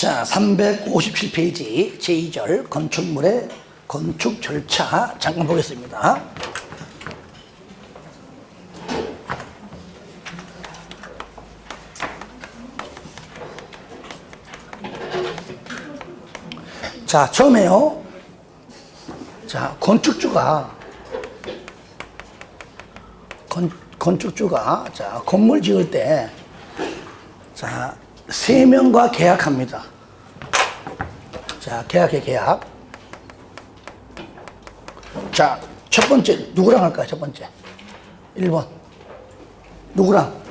자, 357페이지 제2절 건축물의 건축 절차 잠깐 보겠습니다. 자, 처음에요. 자, 건축주가 자, 건물 지을 때 자, 3명과 계약합니다. 자, 계약. 자, 첫 번째 누구랑 할까요? 첫 번째 1번 누구랑?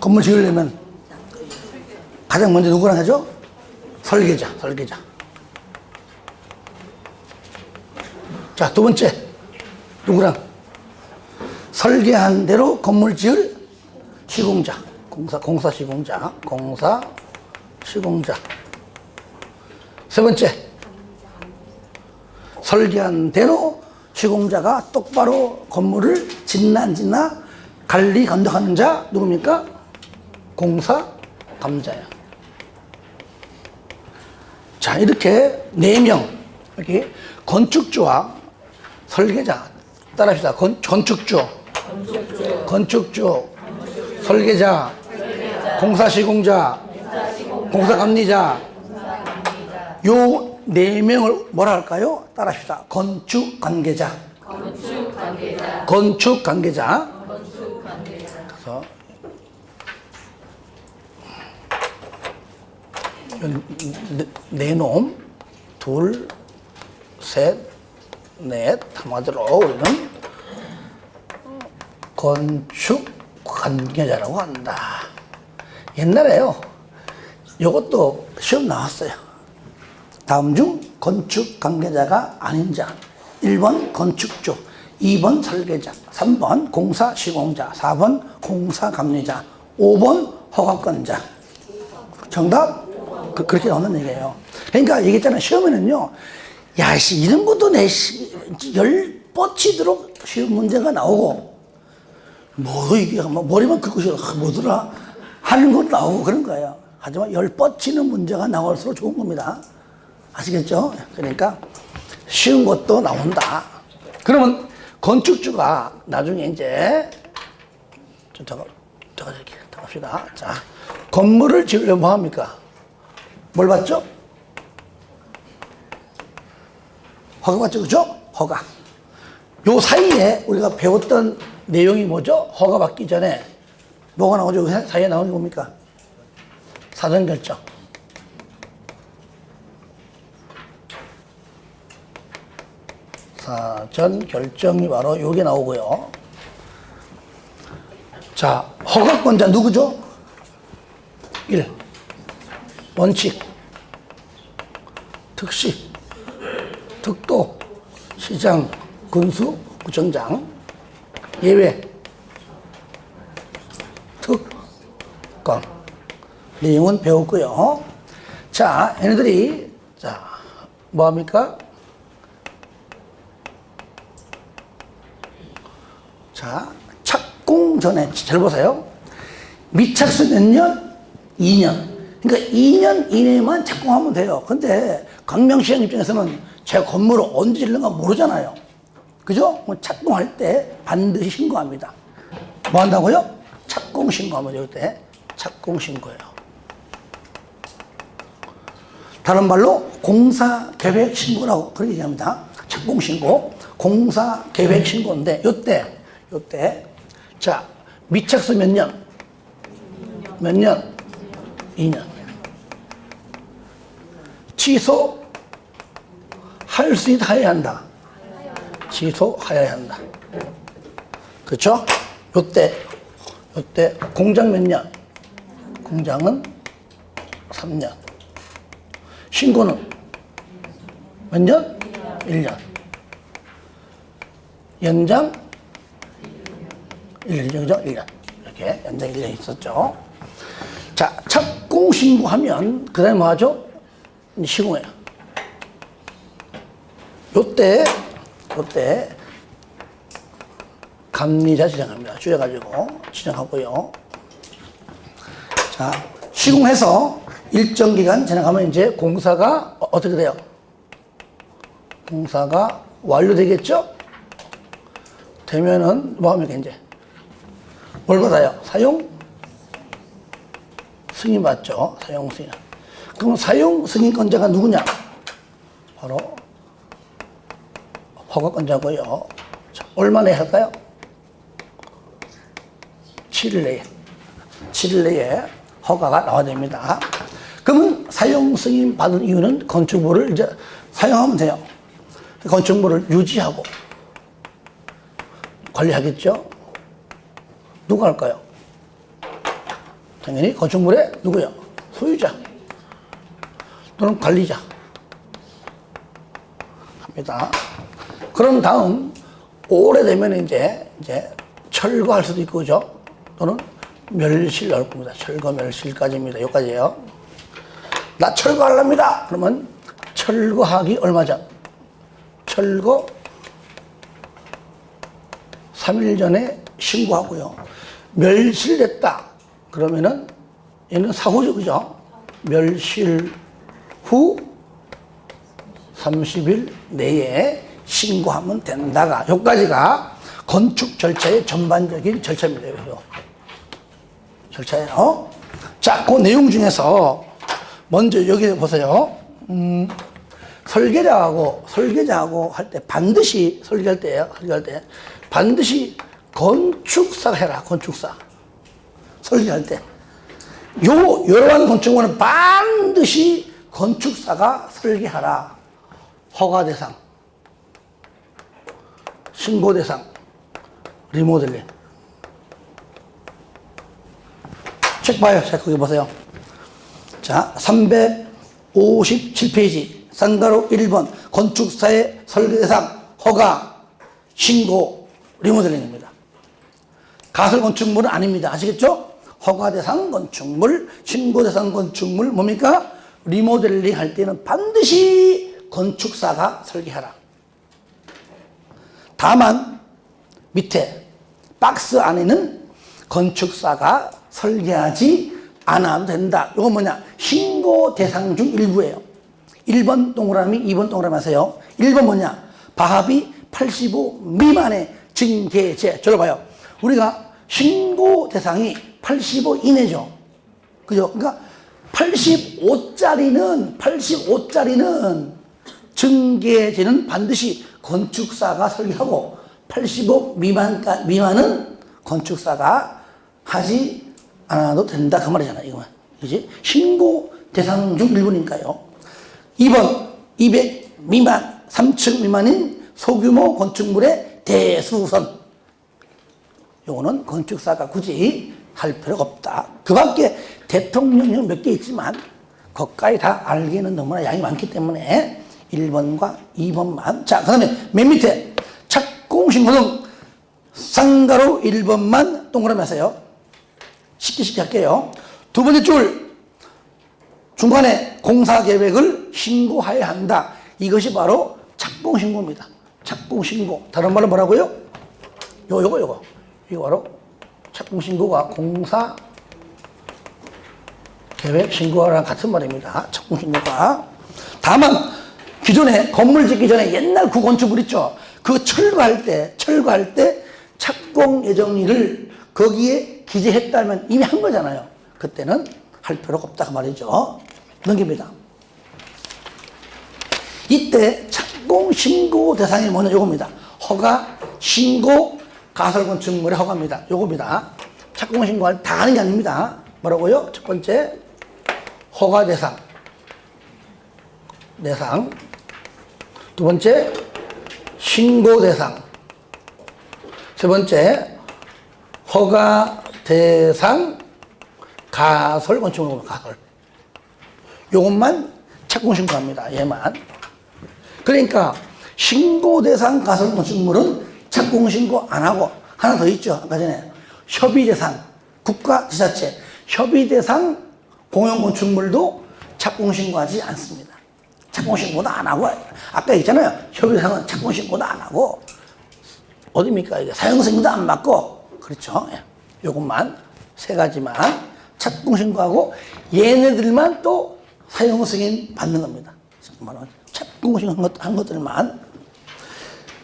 건물 지으려면 가장 먼저 누구랑 하죠? 설계자. 자, 두 번째 누구랑? 설계한 대로 건물 지을 시공자, 공사 시공자. 세 번째, 설계한 대로 시공자가 똑바로 건물을 짓나 안 짓나 관리 감독하는 자 누굽니까? 공사 감자야. 자, 이렇게 4명, 이렇게 건축주와 설계자, 따라합시다. 건축주, 설계자, 공사시공자, 공사감리자. 요 4명을 뭐라 할까요? 따라합시다. 건축관계자. 그래서 네 놈, 둘, 셋, 넷, 한마디로 우리는 건축 관계자라고 한다. 옛날에요, 이것도 시험 나왔어요. 다음 중 건축 관계자가 아닌 자: 1번 건축주, 2번 설계자, 3번 공사 시공자, 4번 공사 감리자, 5번 허가권자. 정답? 그렇게 나오는 얘기예요. 그러니까 얘기했잖아요. 시험에는요, 야씨 이런 것도 열 뻗치도록 시험 문제가 나오고, 뭐 이게 머리만 긁고 싶어 뭐더라 하는 것도 나오고 그런 거예요. 하지만 열 뻗치는 문제가 나올수록 좋은 겁니다. 아시겠죠? 그러니까 쉬운 것도 나온다. 그러면 건축주가 나중에 이제 이렇게 갑시다. 자, 건물을 지으려면 뭐 합니까? 뭘 받죠? 허가 받죠, 그죠? 허가. 요 사이에 우리가 배웠던 내용이 뭐죠? 허가 받기 전에 뭐가 나오죠? 그 사이에 나오는 게 뭡니까? 사전결정. 사전결정이 바로 요게 나오고요. 자, 허가권자 누구죠? 1. 원칙, 특시, 특도, 시장, 군수, 구청장. 예외, 특권. 내용은 배웠고요. 자, 얘네들이 자 뭐합니까? 자, 착공 전에 잘 보세요. 미착수 몇 년? 2년. 그러니까 2년 이내만 착공하면 돼요. 근데 광명시장 입장에서는 제 건물을 언제 짓는가 모르잖아요. 그죠? 착공할 때 반드시 신고합니다. 뭐 한다고요? 착공 신고하면 될 때 착공 신고예요. 다른 말로 공사 계획 신고라고 그렇게 얘기합니다. 착공 신고, 공사 계획 신고인데 요때 자, 미착수 몇 년? 2년. 취소할 수 있다, 해야 한다. 취소하여야 한다. 그렇죠? 요때 공장 몇 년? 공장은 3년. 신고는 몇 년? 1년. 연장 1년이죠? 1년. 이렇게 연장 1년 있었죠. 자, 착공 신고하면 그 다음에 뭐 하죠? 시공해요. 요때 감리자 지정합니다. 줄여가지고 지정하고요. 자, 시공해서 일정 기간 지나가면 이제 공사가 어떻게 돼요? 공사가 완료되겠죠? 되면은 뭐 하면 이제 뭘 받아요? 사용 승인 받죠. 사용 승인. 그럼 사용 승인권자가 누구냐? 바로 허가권자고요. 자, 얼마 내에 할까요? 7일 내에. 7일 내에 허가가 나와야 됩니다. 그러면 사용 승인 받은 이유는 건축물을 이제 사용하면 돼요. 건축물을 유지하고 관리하겠죠? 누가 할까요? 당연히 건축물의 누구요? 소유자 또는 관리자 합니다. 그런 다음 오래되면 이제 철거할 수도 있고, 그죠? 또는 멸실 나올 겁니다. 철거, 멸실까지입니다. 여기까지예요. 나 철거하랍니다. 그러면 철거하기 얼마 전? 철거 3일 전에 신고하고요. 멸실됐다. 그러면은 얘는 사후죠, 그죠? 멸실 후 30일 내에 신고하면 된다가, 여기까지가 건축 절차의 전반적인 절차입니다. 여기서. 절차예요. 자, 그 내용 중에서 먼저 여기 보세요. 설계자하고 할 때 반드시 설계할 때 반드시 건축사가 해라. 건축사. 설계할 때. 이러한 건축물은 반드시 건축사가 설계하라. 허가 대상, 신고 대상, 리모델링. 책 봐요. 책 거기 보세요. 자, 357페이지. 쌍가로 1번. 건축사의 설계 대상, 허가, 신고, 리모델링입니다. 가설 건축물은 아닙니다. 아시겠죠? 허가 대상 건축물, 신고 대상 건축물, 뭡니까? 리모델링 할 때는 반드시 건축사가 설계하라. 다만 밑에 박스 안에는 건축사가 설계하지 않아도 된다. 이건 뭐냐? 신고 대상 중 일부예요. 1번 동그라미, 2번 동그라미 하세요. 1번 뭐냐? 바합이 85 미만의 증계제. 저를 봐요. 우리가 신고 대상이 85 이내죠. 그죠? 그러니까 85짜리는 증계제는 반드시 건축사가 설계하고 85 미만은 건축사가 하지 않아도 된다. 그 말이잖아요. 이거. 그지? 신고 대상 중 일부니까요. 2번, 200 미만, 3층 미만인 소규모 건축물의 대수선. 요거는 건축사가 굳이 할 필요가 없다. 그 밖에 대통령령 몇 개 있지만, 그것까지 다 알기에는 너무나 양이 많기 때문에 1번과 2번만. 자, 그 다음에 맨 밑에 착공신고 등 쌍가로 1번만 동그라미 하세요. 쉽게 할게요. 두 번째 줄, 중간에 공사계획을 신고해야 한다. 이것이 바로 착공신고입니다. 착공신고. 다른 말로 뭐라고요? 요거. 이거 바로 착공신고가 공사계획 신고랑 같은 말입니다. 착공신고가. 다만 기존에 건물 짓기 전에 옛날 그 건축물 있죠. 그 철거할 때 착공 예정일을 거기에 기재했다면 이미 한 거잖아요. 그때는 할 필요가 없다 그 말이죠. 넘깁니다. 이때 착공 신고 대상이 뭐냐? 요겁니다. 허가, 신고, 가설 건축물의 허가입니다. 요겁니다. 착공 신고할 다 하는 게 아닙니다. 뭐라고요? 첫 번째 허가 대상. 두 번째 신고 대상. 세 번째 허가 대상 가설 건축물. 가설. 요것만 착공 신고합니다. 얘만. 그러니까 신고 대상 가설 건축물은 착공 신고 안 하고, 하나 더 있죠. 아까 전에 협의 대상 국가 지자체 협의 대상 공용 건축물도 착공 신고하지 않습니다. 착공 신고도 안 하고, 아까 있잖아요. 협의 대상은 착공 신고도 안 하고, 어디입니까? 이게 사용 승인도 안 받고, 그렇죠. 요것만 세 가지만 착공 신고하고 얘네들만 또 사용 승인 받는 겁니다. 착공 신고한 것들만.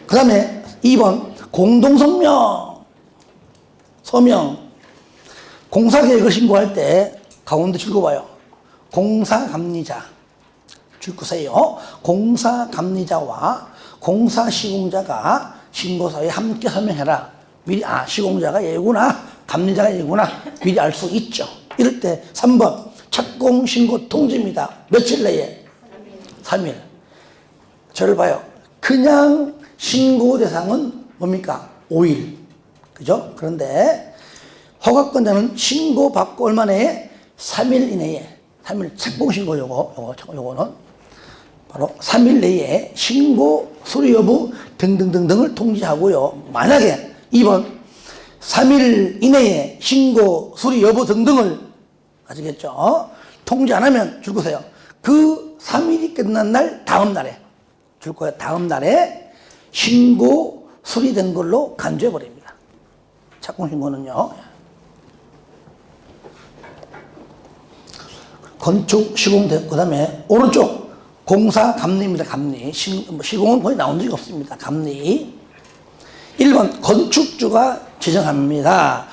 그 다음에 2번 공동성명 서명. 공사계획을 신고할 때 가운데 줄거봐요. 공사감리자 줄거세요. 공사감리자와 공사시공자가 신고서에 함께 서명해라. 미리 시공자가 얘구나 감리자가 얘구나 미리 알 수 있죠. 이럴 때 3번 착공신고 통지입니다. 며칠 내에? 3일. 저를 봐요. 그냥 신고 대상은 뭡니까? 5일. 그죠? 그런데 허가권자는 신고받고 얼마 내에? 3일 이내에. 3일 착공신고 요거는 바로 3일 내에 신고 수리 여부 등등등등을 통지하고요. 만약에 2번 3일 이내에 신고 수리 여부 등등을 아시겠죠? 통지 안 하면 줄 거세요. 그 3일이 끝난 날 다음 날에 줄 거예요. 다음 날에 신고 수리된 걸로 간주해 버립니다. 착공 신고는요. 건축 시공 그다음에 오른쪽 공사 감리입니다. 감리. 시공은 거의 나온 적이 없습니다. 감리. 1번 건축주가 지정합니다.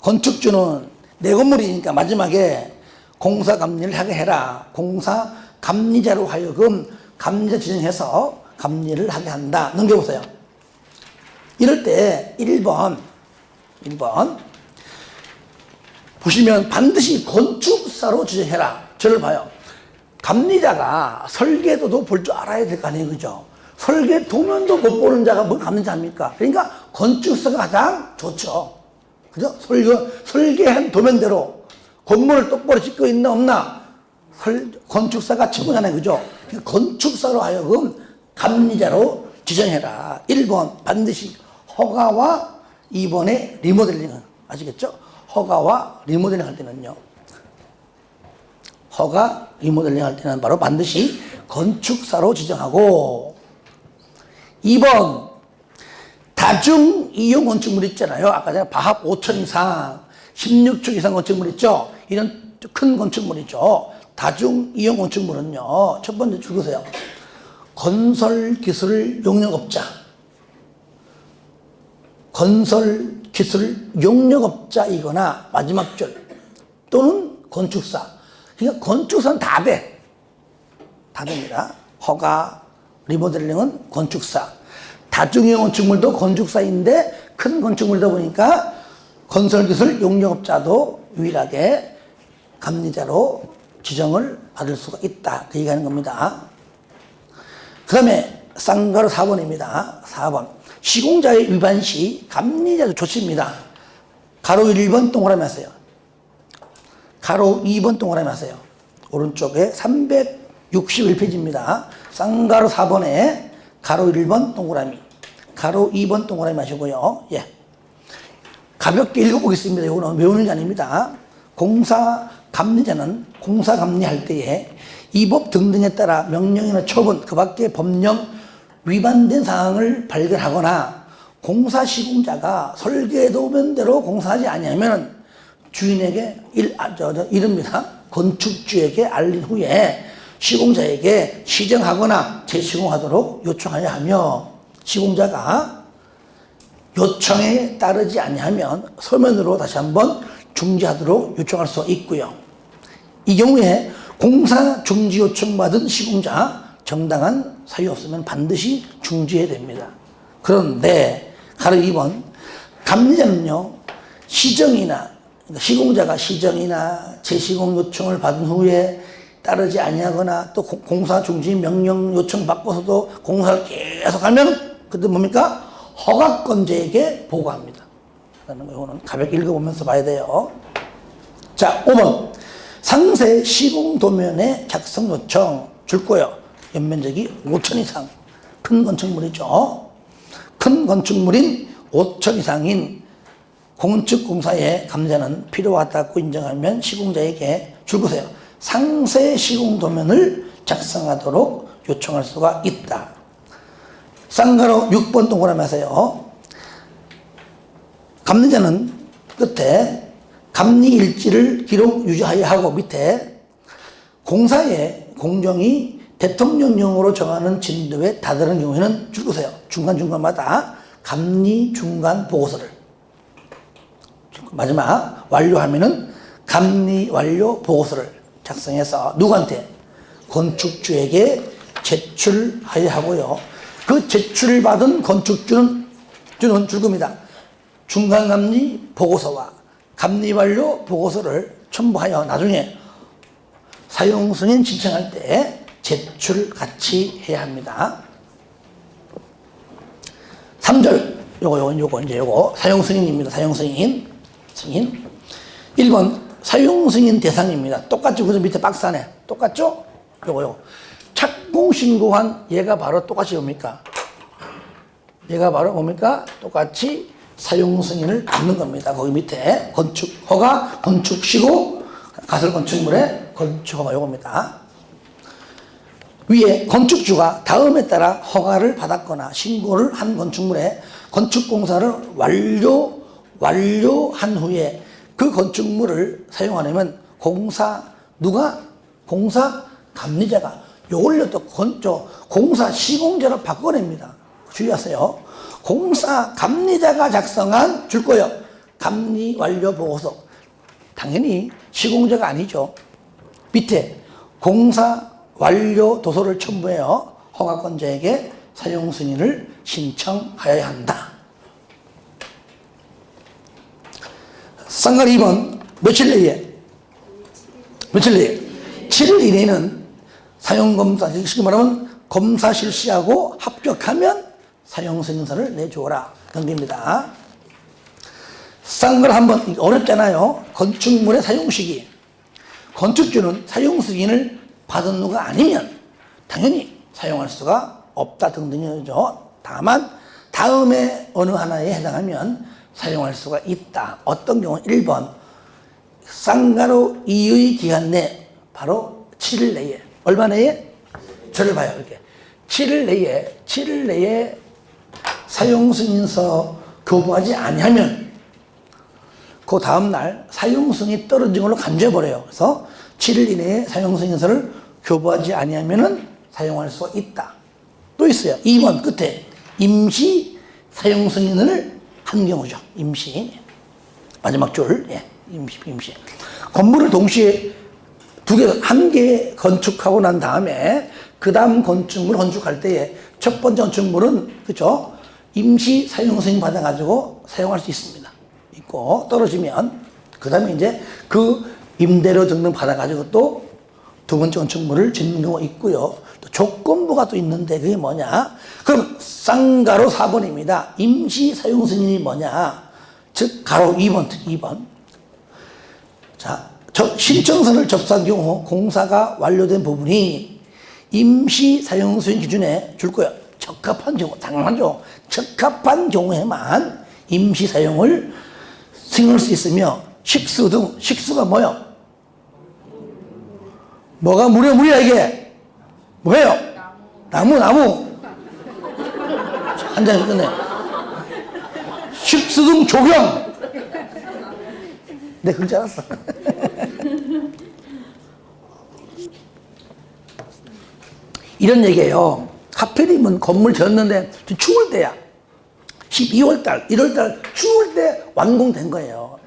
건축주는 내 건물이니까 마지막에 공사 감리를 하게 해라. 공사 감리자로 하여금 감리자 지정해서 감리를 하게 한다. 넘겨보세요. 이럴 때 1번 보시면 반드시 건축사로 지정해라. 저를 봐요. 감리자가 설계도도 볼 줄 알아야 될 거 아니에요. 그죠? 설계 도면도 못 보는 자가 뭘 감리자입니까? 그러니까 건축사가 가장 좋죠. 그죠? 설계한 도면대로 건물을 똑바로 짓고 있나 없나 건축사가 최고잖아요. 그죠? 건축사로 하여금 감리자로 지정해라. 1번 반드시 허가와 2번에 리모델링은 아시겠죠? 허가와 리모델링 할 때는요. 허가 리모델링 할 때는 바로 반드시 건축사로 지정하고 2번 다중 이용 건축물 있잖아요. 아까 전에 바합 5천 이상 16층 이상 건축물 있죠. 이런 큰 건축물이죠. 다중 이용 건축물은요. 첫 번째 줄거세요. 건설기술 용역업자 건설기술 용역업자이거나 마지막 줄 또는 건축사. 그러니까 건축사는 다 돼. 다 됩니다. 허가, 리모델링은 건축사. 다중이용 건축물도 건축사인데 큰 건축물이다 보니까 건설기술 용역업자도 유일하게 감리자로 지정을 받을 수가 있다. 그 얘기하는 겁니다. 그 다음에 쌍가루 4번입니다. 4번. 시공자의 위반 시 감리자도 조치입니다. 가로 1번 동그라미 하세요. 가로 2번 동그라미 하세요. 오른쪽에 361페이지입니다. 쌍가로 4번에 가로 1번 동그라미, 가로 2번 동그라미 하시고요. 예. 가볍게 읽어보겠습니다. 이거는 외우는 게 아닙니다. 공사 감리자는 공사 감리할 때에 이 법 등등에 따라 명령이나 처분, 그 밖의 법령 위반된 사항을 발견하거나 공사 시공자가 설계 도면대로 공사하지 아니하면 주인에게 이릅니다. 건축주에게 알린 후에 시공자에게 시정하거나 재시공하도록 요청하여 하며 시공자가 요청에 따르지 아니하면 서면으로 다시 한번 중지하도록 요청할 수 있고요. 이 경우에 공사 중지 요청받은 시공자 정당한 사유 없으면 반드시 중지해야 됩니다. 그런데 가로 2번 감리자는요 시정이나 시공자가 시정이나 재시공 요청을 받은 후에 따르지 아니하거나 또 공사 중지 명령 요청 받고서도 공사를 계속 하면 그때 뭡니까? 허가권자에게 보고합니다. 이거는 가볍게 읽어보면서 봐야 돼요. 자, 5번 상세 시공 도면의 작성 요청 줄 거예요. 연면적이 5천 이상 큰 건축물이죠. 큰 건축물인 5천 이상인 건축공사의 감리자는 필요와 같다고 인정하면 시공자에게 줄 거세요. 상세 시공 도면을 작성하도록 요청할 수가 있다. 쌍가로 6번 동그라미 하세요. 감리자는 끝에 감리일지를 기록 유지하여 하고 밑에 공사의 공정이 대통령령으로 정하는 진도에 다다른 경우에는 줄거세요. 중간중간마다 감리 중간 보고서를 마지막 완료하면은 감리 완료 보고서를 작성해서 누구한테? 건축주에게 제출하여 하고요. 그 제출받은 건축주는 줄 겁니다. 중간감리 보고서와 감리 완료 보고서를 첨부하여 나중에 사용 승인 신청할 때 제출 같이 해야 합니다. 3절 요거 사용 승인입니다. 사용 승인. 1번 사용 승인 대상입니다. 똑같죠? 그래서 밑에 박스 안에 똑같죠? 요거 착공 신고한 얘가 바로 똑같이 뭡니까? 얘가 바로 뭡니까? 똑같이 사용 승인을 받는 겁니다. 거기 밑에 건축 허가, 건축시고, 가설 건축물의 건축 허가 요겁니다. 위에 건축주가 다음에 따라 허가를 받았거나 신고를 한 건축물에 건축공사를 완료한 후에 그 건축물을 사용하려면 공사 감리자가 요걸로 또 공사 시공자로 바꿔냅니다. 주의하세요. 공사 감리자가 작성한 줄 거예요. 감리 완료 보고서. 당연히 시공자가 아니죠. 밑에 공사 완료 도서를 첨부해요. 허가권자에게 사용 승인을 신청하여야 한다. 쌍가리 2번 며칠 내에 7일 이내에는 사용검사, 쉽게 말하면 검사 실시하고 합격하면 사용승인서를 내주어라. 경기입니다. 쌍글 한번 어렵잖아요. 건축물의 사용시기. 건축주는 사용승인을 받은 누가 아니면 당연히 사용할 수가 없다 등등이죠. 다만 다음에 어느 하나에 해당하면 사용할 수가 있다. 어떤 경우 1번 쌍가로 2의 기간 내 바로 7일 내에 얼마 내에? 저를 봐요. 이렇게 7일 내에 사용승인서 교부하지 아니하면 그 다음날 사용승이 떨어진 걸로 간주해버려요. 그래서 7일 이내에 사용승인서를 교부하지 아니하면 사용할 수가 있다. 또 있어요. 2번 끝에 임시 사용승인을 한 경우죠. 임시. 마지막 줄. 예. 임시. 건물을 동시에 한 개 건축하고 난 다음에 그 다음 건축물 건축할 때에 첫 번째 건축물은 그죠? 임시 사용 승인 받아가지고 사용할 수 있습니다. 있고 떨어지면 그 다음에 이제 그 임대료 등등 받아가지고 또 두 번째 건축물을 짓는 경우가 있고요. 또 조건부가 또 있는데 그게 뭐냐? 그럼 쌍가로 4번입니다. 임시 사용 승인이 뭐냐? 즉 가로 2번. 자, 신청서를 접수한 경우 공사가 완료된 부분이 임시 사용 승인 기준에 줄 거예요. 적합한 경우, 당연하죠. 적합한 경우에만 임시 사용을 승인할 수 있으며 식수가 뭐요? 뭐가 물이야 이게? 뭐예요? 나무. 한 장에 끝내. 식수 등 조경. 내 그럴 줄 알았어. 이런 얘기예요. 하필이면 건물 지었는데 추울 때야. 12월달, 1월달 추울 때 완공된 거예요.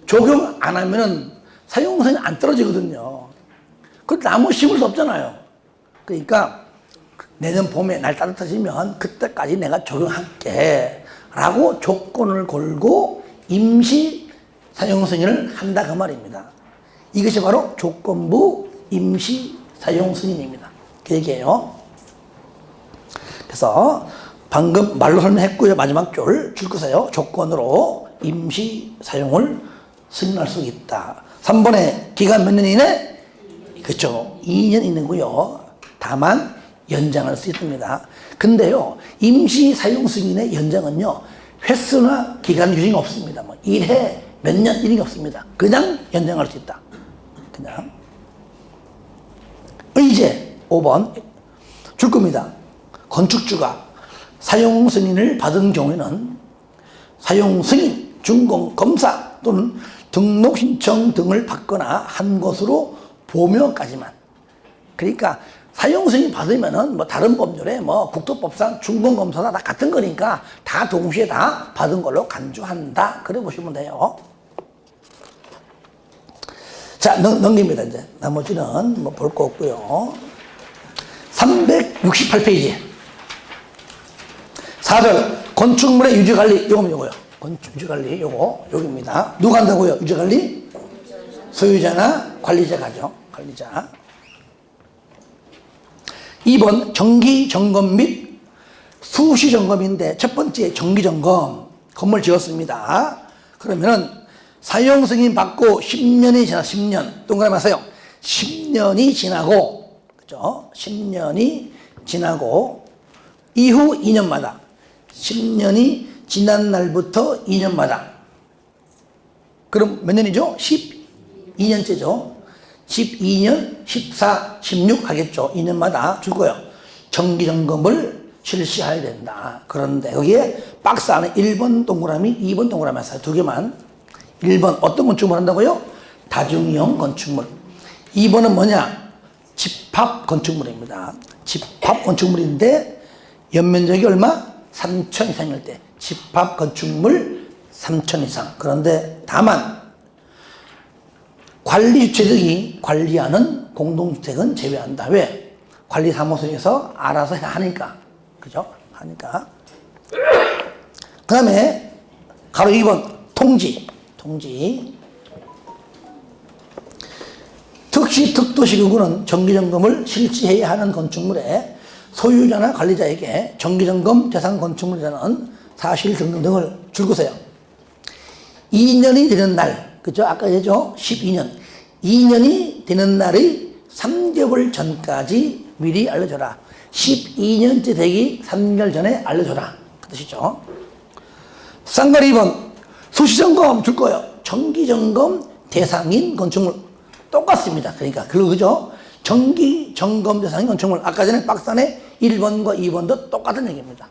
조경 안 하면은 사용성이 안 떨어지거든요. 그 나무 심을 수 없잖아요. 그러니까 내년 봄에 날 따뜻해지면 그때까지 내가 조경할게 라고 조건을 걸고 임시 사용 승인을 한다 그 말입니다. 이것이 바로 조건부 임시 사용 승인입니다. 그 얘기예요. 그래서 방금 말로 설명했고요. 마지막 줄 거세요. 조건으로 임시 사용을 승인할 수 있다. 3번에 기간 몇 년 이내? 그렇죠. 2년 이내고요. 다만 연장할 수 있습니다. 근데요. 임시 사용 승인의 연장은요. 횟수나 기간 규정이 없습니다. 뭐 1회 몇 년 이런 게 없습니다. 그냥 연장할 수 있다. 그냥. 의제 5번 줄 겁니다. 건축주가 사용 승인을 받은 경우에는 사용 승인, 준공, 검사 또는 등록 신청 등을 받거나 한 것으로 보면까지만. 그러니까 사용승인 받으면은 뭐 다른 법률에 뭐 국토법상 준공검사나 다 같은 거니까 다 동시에 다 받은 걸로 간주한다. 그래 보시면 돼요. 자, 넘깁니다. 이제 나머지는 뭐 볼 거 없고요. 368페이지 4절 건축물의 유지관리. 요거면 요거요. 건축 유지관리 요거 여기입니다. 누가 한다고요? 유지관리? 소유자나 관리자가죠. 관리자. 2번 정기점검 및 수시점검인데 첫 번째 정기점검. 건물 지었습니다. 그러면은 사용승인 받고 10년이 지나 10년 동그라미 하세요. 10년이 지나고, 그죠? 10년이 지나고 이후 2년마다 10년이 지난 날부터 2년마다. 그럼 몇 년이죠? 12년째죠. 12년, 14, 16 하겠죠. 2년마다 줄 거예요. 정기점검을 실시해야 된다. 그런데 여기에 박스 안에 1번 동그라미, 2번 동그라미 하세요. 두 개만. 1번 어떤 건축물 한다고요? 다중이용 건축물. 2번은 뭐냐? 집합 건축물입니다. 집합 건축물인데 연면적이 얼마? 3천 이상일 때 집합 건축물 3천 이상. 그런데 다만 관리주체들이 관리하는 공동주택은 제외한다. 왜? 관리사무소에서 알아서 하니까. 그죠? 하니까. 그 다음에 가로 2번 통지. 특시 특도시군은 정기점검을 실시해야 하는 건축물에 소유자나 관리자에게 정기점검 대상 건축물이라는 사실 등등을 줄거세요. 2년이 되는 날, 그죠? 아까 얘기했죠? 12년. 2년이 되는 날의 3개월 전까지 미리 알려줘라. 12년째 되기 3개월 전에 알려줘라. 그 뜻이죠. 쌍가리 2번. 수시점검 줄 거예요. 정기점검 대상인 건축물. 똑같습니다. 그러니까, 그죠? 정기점검 대상인 건축물. 아까 전에 박스 안에 1번과 2번도 똑같은 얘기입니다.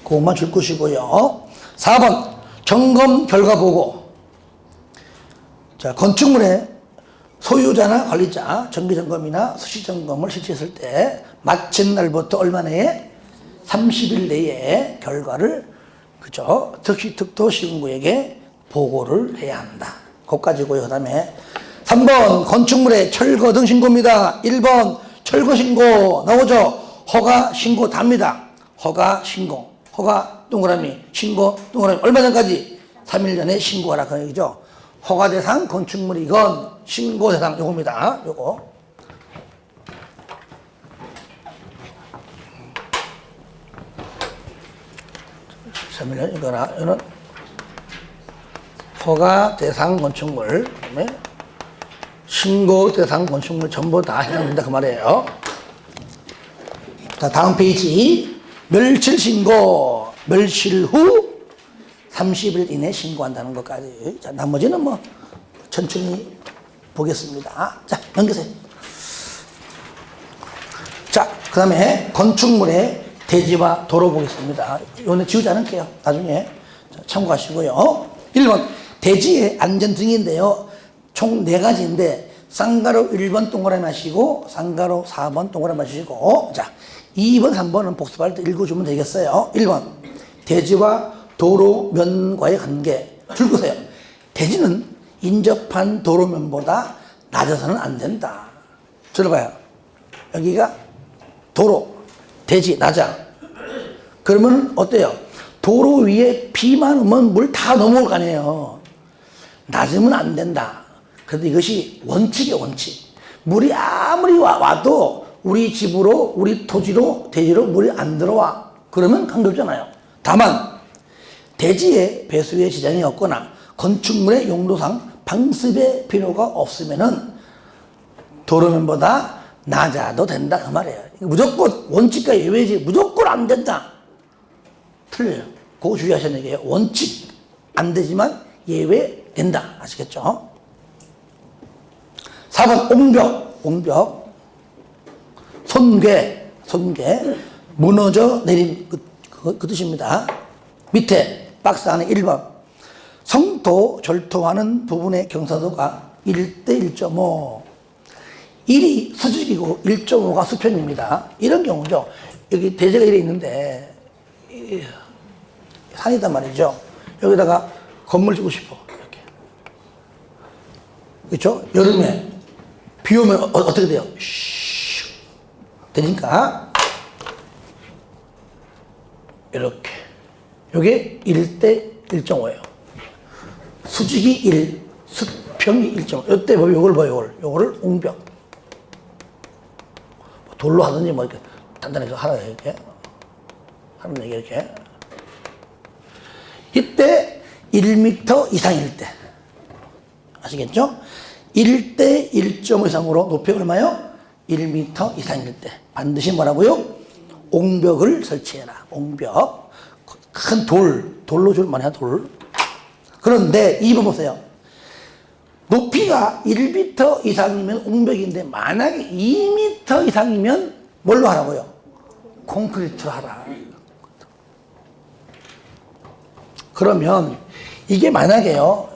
그것만 줄 것이고요. 4번. 점검 결과 보고. 자, 건축물의 소유자나 관리자 정기점검이나 수시점검을 실시했을 때 마친 날부터 얼마 내에? 30일 내에 결과를, 그죠? 특시 특도 시군구에게 보고를 해야 한다. 그것까지고요. 그 다음에 3번 건축물의 철거 등 신고입니다. 1번 철거 신고 나오죠? 허가 신고 답니다. 허가 신고. 허가 동그라미, 신고 동그라미. 얼마 전까지? 3일 전에 신고하라 그 얘기죠. 허가 대상 건축물이건 신고 대상 요겁니다. 요거. 3일 이거나 이거는 허가 대상 건축물, 그다음에 신고 대상 건축물 전부 다 해당된다 그 말이에요. 자, 다음 페이지. 멸실 신고. 멸실 후 30일 이내 신고한다는 것까지. 자, 나머지는 뭐 천천히 보겠습니다. 자, 넘기세요. 자, 그 다음에 건축물의 대지와 도로 보겠습니다. 이거는 지우지 않을게요. 나중에. 자, 참고하시고요. 1번 대지의 안전등인데요. 총 4가지인데 쌍가로 1번 동그라미 하시고 쌍가로 4번 동그라미 하시고, 자, 2번 3번은 복습할 때 읽어주면 되겠어요. 1번 대지와 도로면과의 관계 줄거세요. 대지는 인접한 도로면보다 낮아서는 안 된다. 들어봐요. 여기가 도로, 대지 낮아. 그러면 어때요? 도로 위에 비만 오면 물 다 넘어올 거 아니에요. 낮으면 안 된다. 그런데 이것이 원칙이에요, 원칙. 물이 아무리 와도 우리 집으로, 우리 토지로, 대지로 물이 안 들어와. 그러면 관계없잖아요. 다만 대지에 배수에 지장이 없거나 건축물의 용도상 방습의 필요가 없으면은 도로면보다 낮아도 된다 그 말이에요. 무조건 원칙과 예외지 무조건 안 된다. 틀려요. 그거 주의하셔야 되는 게 원칙 안 되지만 예외 된다. 아시겠죠? 4번 옹벽 손괴 무너져 내린 그 뜻입니다. 밑에 박스 안에 1번. 성도 절토하는 부분의 경사도가 1대 1.5. 1이 수직이고 1.5가 수평입니다. 이런 경우죠. 여기 대지가 이래 있는데, 산이단 말이죠. 여기다가 건물 짓고 싶어. 이렇게. 그렇죠? 여름에 비 오면 어떻게 돼요? 슉. 되니까, 이렇게. 요게 1대 1.5예요. 수직이 1, 수평이 1.5. 요때 보면 요걸 봐요, 요거를 옹벽. 돌로 하든지 뭐 이렇게 단단하게 하라, 이렇게. 하는 얘기, 이렇게. 이때 1m 이상일 때. 아시겠죠? 1대 1.5 이상으로 높이 얼마요? 1m 이상일 때. 반드시 뭐라고요? 옹벽을 설치해라. 옹벽. 큰 돌로 줄 만한 돌. 그런데 2번 보세요. 높이가 1m 이상이면 옹벽인데 만약에 2m 이상이면 뭘로 하라고요? 콘크리트로 하라. 그러면 이게 만약에요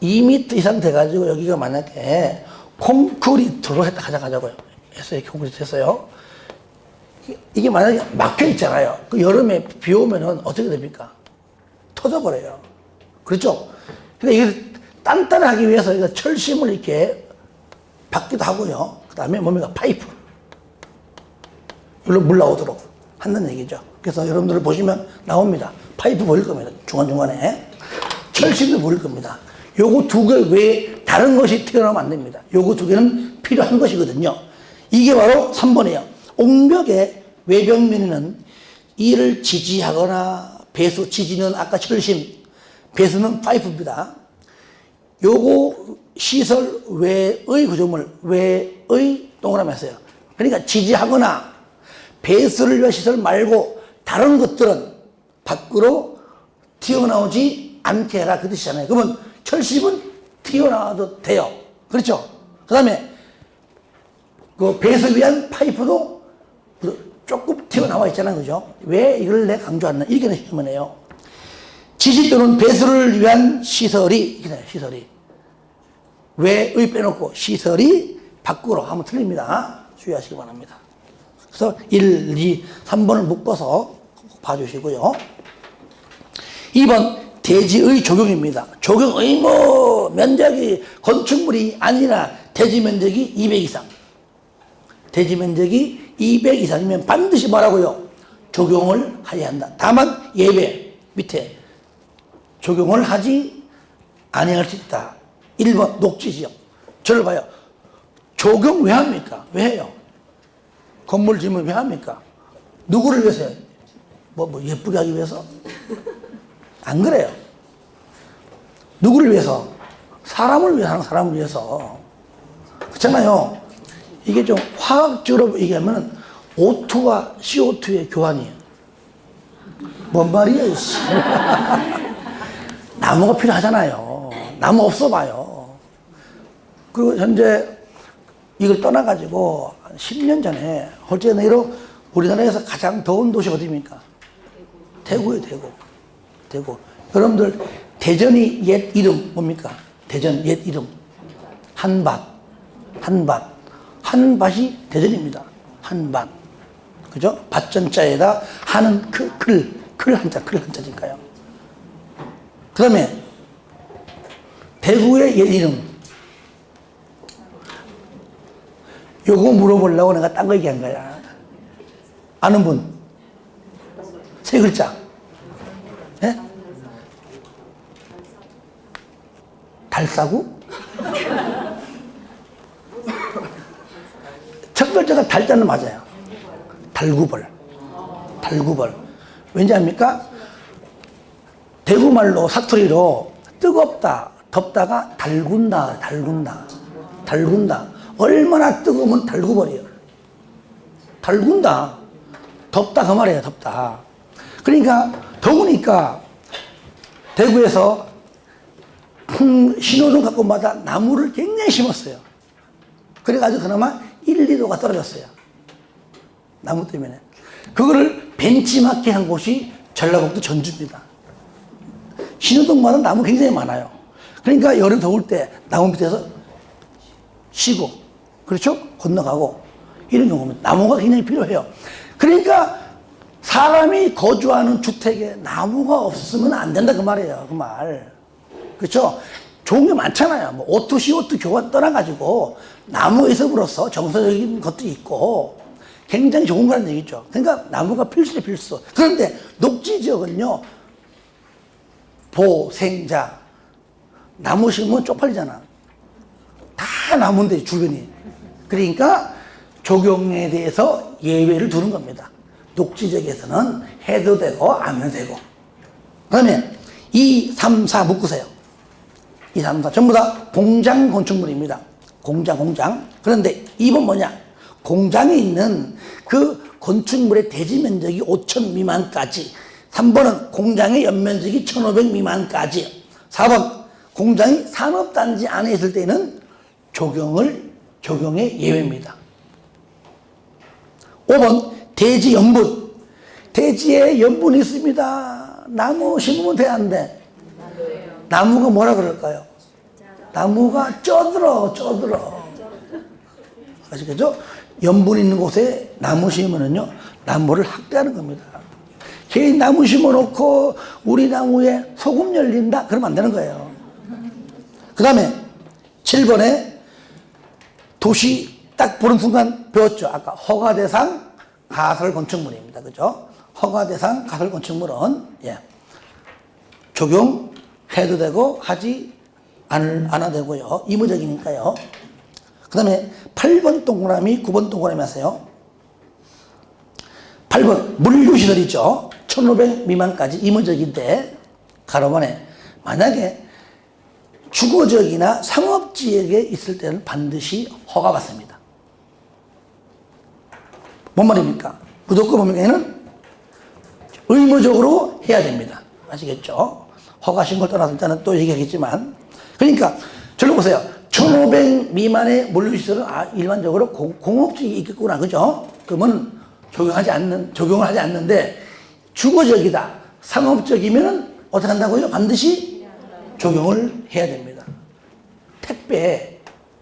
2m 이상 돼가지고 여기가 만약에 콘크리트로 가져가자고요. 했어요. 콘크리트 했어요. 이게 만약에 막혀 있잖아요. 그 여름에 비 오면은 어떻게 됩니까? 터져버려요. 그렇죠? 근데 이게 단단하기 위해서 이거 철심을 이렇게 받기도 하고요. 그 다음에 뭡니까? 파이프. 여기로 물 나오도록 한다는 얘기죠. 그래서 여러분들 보시면 나옵니다. 파이프 보일 겁니다. 중간중간에. 철심도 보일 겁니다. 요거 두 개 외에 다른 것이 튀어나오면 안 됩니다. 요거 두 개는 필요한 것이거든요. 이게 바로 3번이에요. 옹벽의 외벽면에는 이를 지지하거나 배수, 지지는 아까 철심, 배수는 파이프입니다. 요거 시설 외의 구조물, 외의 동그라미 했어요. 그러니까 지지하거나 배수를 위한 시설 말고 다른 것들은 밖으로 튀어나오지 않게 해라. 그 뜻이잖아요. 그러면 철심은 튀어나와도 돼요. 그렇죠? 그 다음에 그 배수를 위한 파이프도 조금 튀어나와 있잖아요. 그죠? 왜 이걸 내가 강조하나? 이렇게 하면 해요. 지지 또는 배수를 위한 시설이, 시설이. 외의 빼놓고 시설이 밖으로 하면 틀립니다. 주의하시기 바랍니다. 그래서 1, 2, 3번을 묶어서 봐주시고요. 2번, 대지의 조경입니다. 조경의 면적이 건축물이 아니라 대지 면적이 200 이상. 대지 면적이 200 이상이면 반드시 뭐라고요? 적용을 해야 한다. 다만 예외 밑에 적용을 하지 아니할 수 있다. 1번 녹지지역. 저를 봐요. 적용 왜 합니까? 왜 해요? 건물 지으면 왜 합니까? 누구를 위해서 해요? 뭐 예쁘게 하기 위해서? 안 그래요. 누구를 위해서? 사람을 위해서 하는 사람을 위해서. 그렇잖아요. 이게 좀 화학적으로 얘기하면 O2와 CO2의 교환이에요. 뭔 말이에요? 나무가 필요하잖아요. 나무 없어 봐요. 그리고 현재 이걸 떠나가지고 10년 전에 홀제내로 우리나라에서 가장 더운 도시 어디입니까? 대구예요, 대구. 대구. 여러분들 대전이 옛 이름 뭡니까? 대전 옛 이름 한밭. 한밭이 대전입니다. 한밭. 그죠? 밭전자에다 하는 클 한자니까요. 그 다음에 대구의 옛 이름. 요거 물어보려고 내가 딴 거 얘기한 거야. 아는 분? 세 글자. 예? 달사구? 첫 글자가 달자는 맞아요. 달구벌. 왠지 압니까? 대구말로 사투리로 뜨겁다, 덥다가 달군다. 얼마나 뜨거우면 달구벌이에요. 달군다. 덥다 그 말이에요. 덥다. 그러니까 더우니까 대구에서 신호등 가끔마다 나무를 굉장히 심었어요. 그래가지고 그나마 1, 2도가 떨어졌어요. 나무 때문에. 그거를 벤치마킹 한 곳이 전라북도 전주입니다. 신호등마다 나무 굉장히 많아요. 그러니까 여름 더울 때 나무 밑에서 쉬고, 그렇죠? 건너가고, 이런 경우는 나무가 굉장히 필요해요. 그러니까 사람이 거주하는 주택에 나무가 없으면 안 된다, 그 말이에요. 그 말. 그렇죠? 좋은 게 많잖아요. 뭐 오토, CO2 교환 떠나가지고 나무 에서으로서 정서적인 것도 있고 굉장히 좋은 거라는 얘기죠. 그러니까 나무가 필수죠, 필수. 그런데 녹지 지역은요, 보생자, 나무 심으면 쪽팔리잖아. 다 나무인데, 주변이. 그러니까 조경에 대해서 예외를 두는 겁니다. 녹지 지역에서는 해도 되고 안 해도 되고. 그 다음에 2, 3, 4 묶으세요. 2, 3, 4 전부 다 공장 건축물입니다. 공장. 그런데 2번 뭐냐? 공장에 있는 그 건축물의 대지 면적이 5,000 미만까지. 3번은 공장의 연면적이 1,500 미만까지. 4번 공장이 산업단지 안에 있을 때는 적용의 예외입니다. 5번 대지 연분. 대지에 연분이 있습니다. 나무 심으면 돼, 안 돼? 나무가 뭐라 그럴까요? 나무가 쪄들어. 아시겠죠? 연분 있는 곳에 나무 심으면요, 나무를 학대하는 겁니다. 개인 나무 심어놓고 우리 나무에 소금 열린다? 그러면 안 되는 거예요. 그 다음에 7번에 도시 딱 보는 순간 배웠죠. 아까 허가대상 가설 건축물입니다. 그죠? 허가대상 가설 건축물은, 예, 적용해도 되고 하지 않아도 되고요. 의무적이니까요. 그 다음에 8번 동그라미, 9번 동그라미 하세요. 8번 물류시설이죠. 1,500 미만까지 의무적인데, 가로번에 만약에 주거지역이나 상업지역에 있을 때는 반드시 허가받습니다. 뭔 말입니까? 무조건 보면은 의무적으로 해야 됩니다. 아시겠죠? 허가 신고를 떠나서 일단은 또 얘기하겠지만. 그러니까 저를 보세요. 1,500 미만의 물류시설은 일반적으로 공업지역이 있겠구나. 그죠? 그러면 적용을 하지 않는데, 주거지역이다, 상업지역이면은 어떻게 한다고요? 반드시 적용을 해야 됩니다.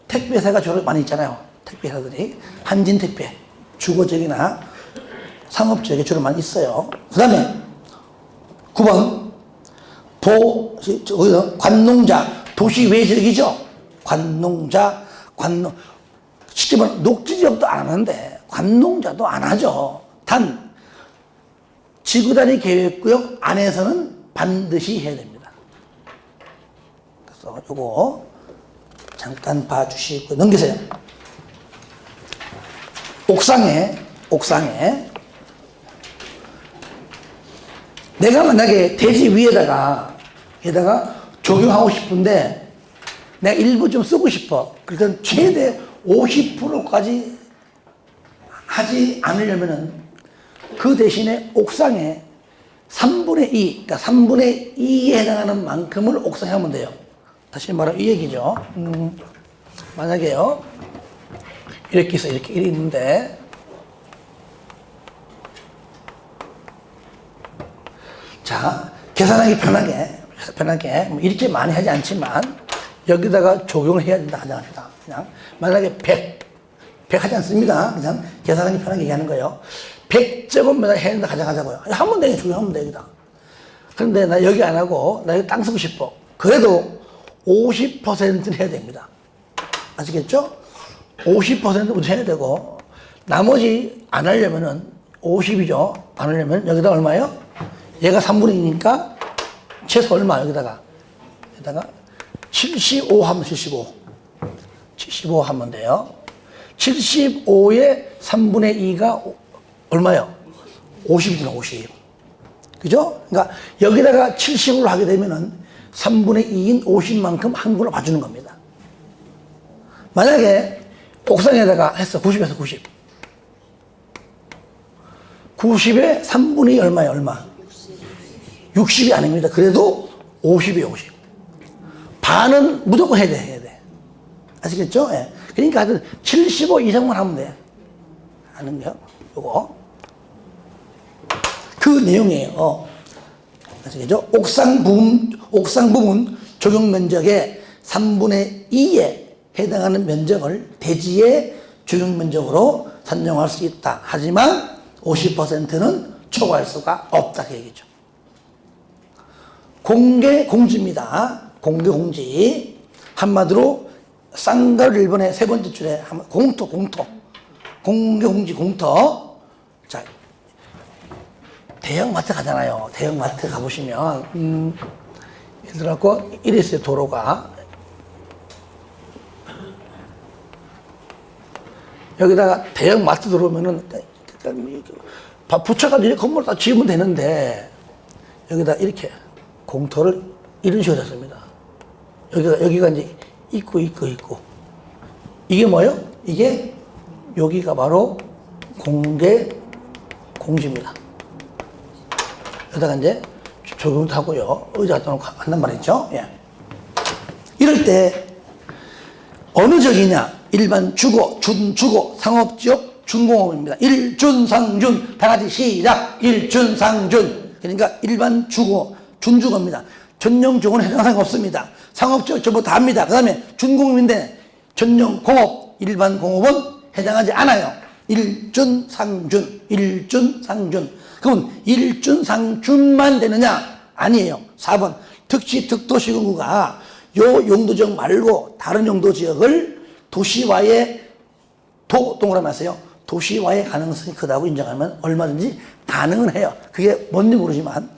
택배사가 주로 많이 있잖아요. 택배사들이. 한진택배. 주거지역이나 상업지역에 주로 많이 있어요. 그 다음에 9번 관농자, 도시 외 지역이죠. 실제로 녹지지역도 안 하는데 관농자도 안 하죠. 단 지구단위 계획구역 안에서는 반드시 해야 됩니다. 그래서 요거 잠깐 봐주시고 넘기세요. 옥상에 내가 만약에 대지 위에다가 적용하고 싶은데 내가 일부 좀 쓰고 싶어. 그러니까 최대 50%까지 하지 않으려면은 그 대신에 옥상에 3분의 2, 그러니까 3분의 2에 해당하는 만큼을 옥상에 하면 돼요. 다시 말하면 이 얘기죠. 만약에요, 이렇게 있어, 이렇게 있는데, 자, 계산하기 편하게, 뭐 이렇게 많이 하지 않지만, 여기다가 적용을 해야 된다, 가정합시다. 그냥, 만약에 100 하지 않습니다. 그냥 계산하기 편하게 얘기하는 거예요. 100제곱미터 해야 된다, 가정하자고요. 하면 돼, 적용하면 돼, 여기다. 그런데 나 여기 안 하고, 나 여기 땅 쓰고 싶어. 그래도 50%는 해야 됩니다. 아시겠죠? 50%부터 해야 되고, 나머지 안 하려면은 50이죠. 안 하려면 여기다 얼마예요? 얘가 3분의 2니까 최소 얼마? 여기다가 75 하면 75 하면 돼요. 75에 3분의 2가 얼마요? 50이잖아, 50. 그죠? 그러니까 여기다가 70으로 하게 되면은 3분의 2인 50만큼 한국으로 봐주는 겁니다. 만약에 옥상에다가 했어. 90에서 90. 90에 3분의 2 얼마예요? 얼마? 60이 아닙니다. 그래도 50이에요, 50. 반은 무조건 해야 돼. 아시겠죠? 예. 그러니까 하여튼 75 이상만 하면 돼. 아는 거요? 요거. 그 내용이에요. 아시겠죠? 옥상 부분 적용 면적의 3분의 2에 해당하는 면적을 대지의 적용 면적으로 산정할 수 있다. 하지만 50%는 초과할 수가 없다. 그 얘기죠. 공개 공지입니다. 공개 공지. 한마디로 쌍가를 일본의 세 번째 줄에 공토. 공개 공지 공터. 자, 대형마트 가잖아요. 대형마트 가보시면, 예를 들어서 이래 있어요, 도로가. 여기다가 대형마트 들어오면은, 붙여가지고 건물 다 지으면 되는데, 여기다 이렇게 공터를 이런 식으로 했습니다. 여기가 이제 있고. 이게 뭐예요? 이게, 여기가 바로 공개 공지입니다. 여기다가 이제 조경도 하고요. 의자 갖다 놓고 한단 말이죠. 예. 이럴 때 어느 지역이냐? 일반 주거, 준주거, 상업지역, 준공업입니다. 일준상준. 다 같이 시작. 일준상준. 그러니까 일반 주거, 준주거입니다. 전용주거는 해당 사항이 없습니다. 상업지역 전부 다 합니다. 그 다음에 준공업인데 전용공업, 일반 공업은 해당하지 않아요. 일준상준. 그러면 일준상준만 되느냐? 아니에요. 4번 특시 특도시군구가 요 용도지역 말고 다른 용도지역을 도시화에 동그라미 하세요. 도시화의 가능성이 크다고 인정하면 얼마든지 가능은 해요. 그게 뭔지 모르지만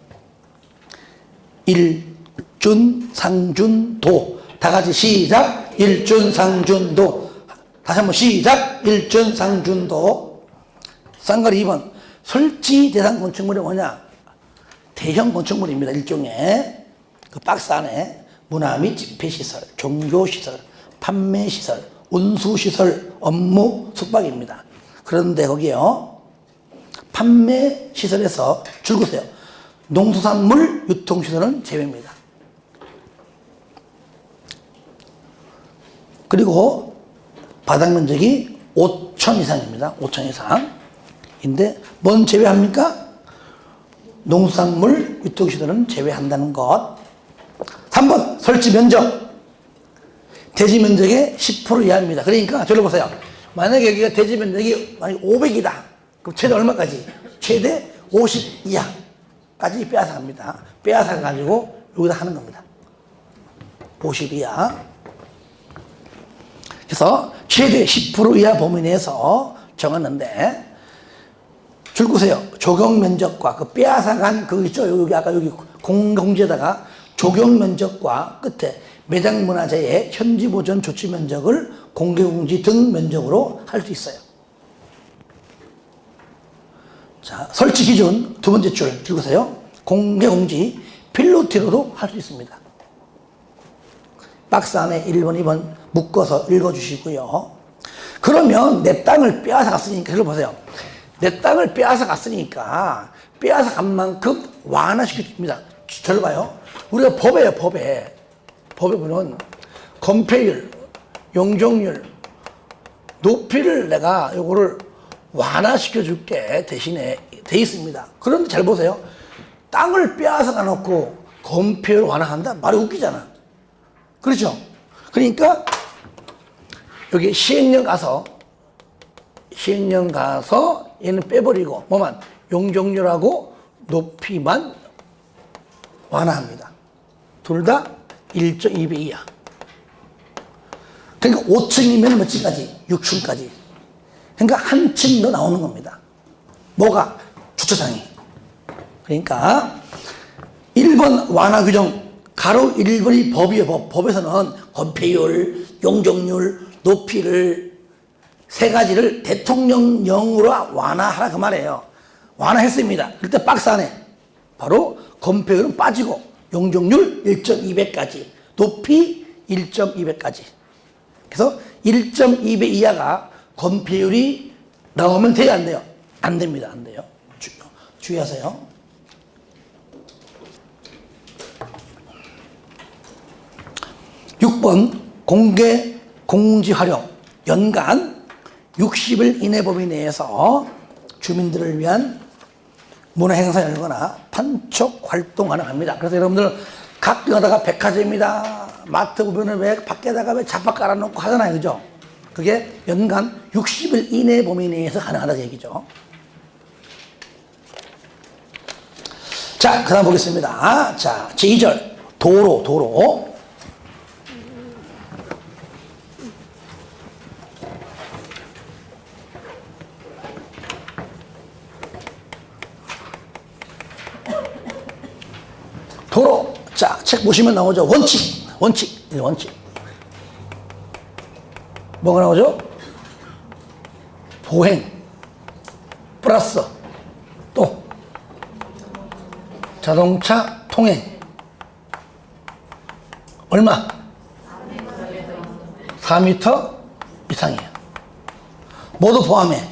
일준상준도. 다 같이 시작. 일준상준도. 다시 한번 시작. 일준상준도. 쌍가리 2번 설치 대상 건축물이 뭐냐? 대형 건축물입니다. 일종의 그 박스 안에 문화 및 집회시설, 종교시설, 판매시설, 운수시설, 업무, 숙박입니다. 그런데 거기요, 판매시설에서 줄거세요. 농수산물 유통시설은 제외입니다. 그리고 바닥 면적이 5천 이상입니다. 5천 이상인데 뭔 제외합니까? 농수산물 유통시설은 제외한다는 것. 3번 설치 면적. 대지 면적의 10% 이하입니다. 그러니까 저를 보세요. 만약에 여기가 대지 면적이 만약 500이다. 그럼 최대 얼마까지? 최대 50 이하까지 빼앗아 갑니다. 빼앗아 가지고 여기다 하는 겁니다. 50 이하. 그래서 최대 10% 이하 범위 내에서 정했는데 줄거세요. 적용 면적과 그 빼앗아간 그 있죠. 여기 아까 여기 공지에다가 적용 면적과 끝에 매장 문화재의 현지 보존 조치 면적을 공개 공지 등 면적으로 할 수 있어요. 자, 설치 기준 두 번째 줄 줄거세요. 공개 공지 필로티로도 할 수 있습니다. 박스 안에 1번, 2번 묶어서 읽어주시고요. 그러면 내 땅을 빼앗아 갔으니까 이걸 보세요. 내 땅을 빼앗아 갔으니까 빼앗아 간 만큼 완화시켜줍니다. 잘 봐요. 우리가 법에 보면 건폐율, 용적률, 높이를 내가 요거를 완화시켜줄게 대신에 돼 있습니다. 그런데 잘 보세요. 땅을 빼앗아 가놓고 건폐율 완화한다? 말이 웃기잖아. 그렇죠? 그러니까 여기 시행령 가서 얘는 빼버리고 뭐만 용적률하고 높이만 완화합니다. 둘 다 1.2배 이하. 그러니까 5층이면 몇 층까지? 6층까지. 그러니까 한 층 더 나오는 겁니다. 뭐가? 주차장이. 그러니까 1번 완화 규정 가로 1번이 법이에요. 법에서는 건폐율, 용적률, 높이를 세 가지를 대통령령으로 완화하라 그 말이에요. 완화했습니다. 그때 박스 안에 바로 건폐율은 빠지고 용적률 1.2배까지, 높이 1.2배까지. 그래서 1.2배 이하가 건폐율이 나오면 돼요, 안 돼요? 안 됩니다. 안 돼요. 주의하세요. (6번) 공개 공지 활용. 연간 60일 이내 범위 내에서 주민들을 위한 문화 행사 열거나 판촉 활동 가능합니다. 그래서 여러분들 가끔 가다가 백화점이다, 마트 보면은 왜 밖에다가 왜 잡박 깔아놓고 하잖아요. 그죠? 그게 연간 60일 이내 범위 내에서 가능하다는 얘기죠. 자, 그 다음 보겠습니다. 자, 제2절. 도로. 도로. 자, 책 보시면 나오죠. 원칙. 이 원칙. 뭐가 나오죠? 보행. 플러스. 또. 자동차 통행. 얼마? 4m 이상이에요. 모두 포함해.